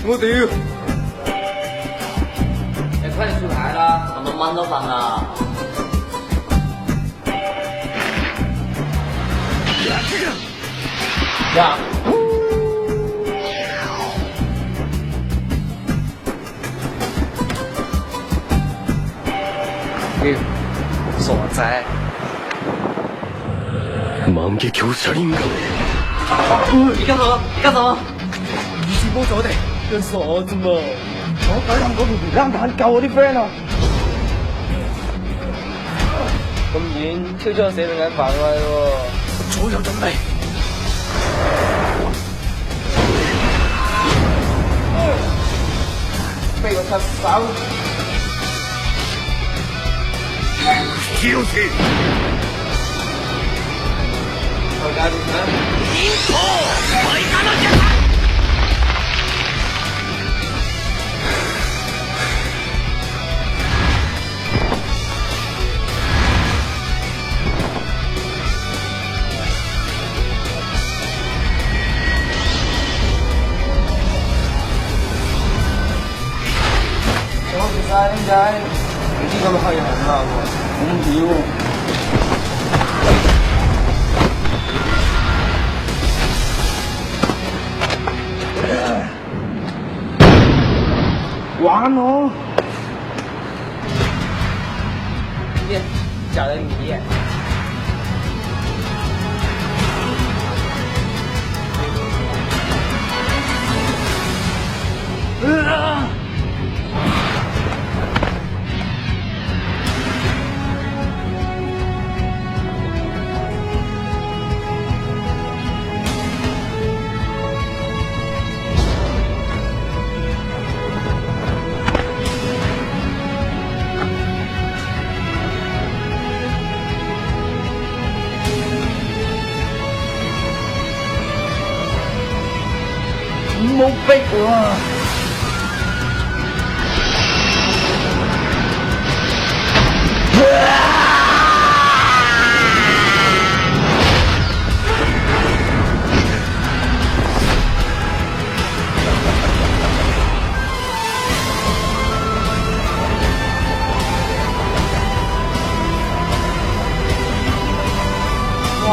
我屌！你快点出牌啦，我们忙到翻了。呀！屌，傻仔！万華橋車輪噶。你干什么？你干什么？你先幫咗我哋，佢傻啫嘛！我鬼諗嗰條魚籃板救我啲 friend 啊！咁遠，超咗死定緊飯位喎！早有準備。飛個出手！消失！我搞掂啦！我其實點解唔知咁黑人啊？咁屌！玩我！耶，找了你耶！唔好逼我啊！哇！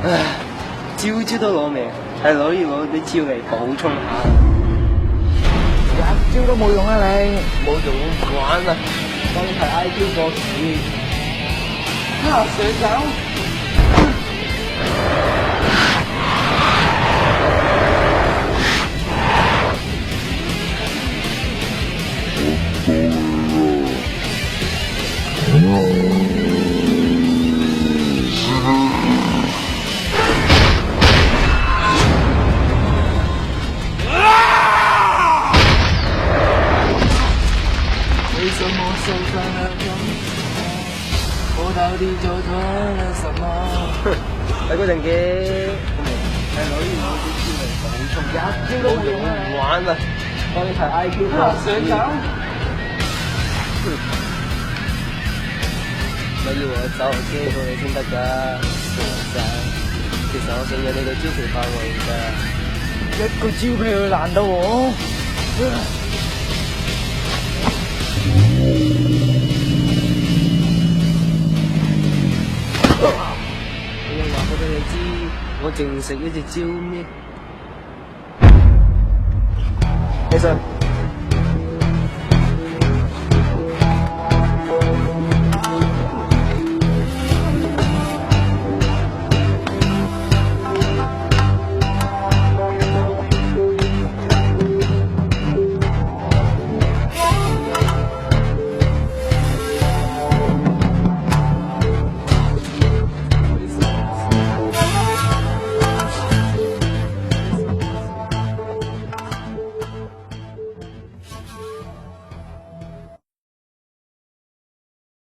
唉，招都攞命，係攞啲招嚟補充下。一招都冇用啊你！冇用唔玩啊！當係 IQ 過時。上手！为什么受伤了我到底做错了什麼？睇嗰陣嘅，係攞啲攞啲招嚟補充，一招都冇用啊！唔玩啊！當你係 IQ 上手。你要我走機過你先得㗎，傻仔！其實我信咗你嘅招牌範圍㗎，一個招俾佢難到我。你又話過俾你知，我淨食一隻蕉咩？起身。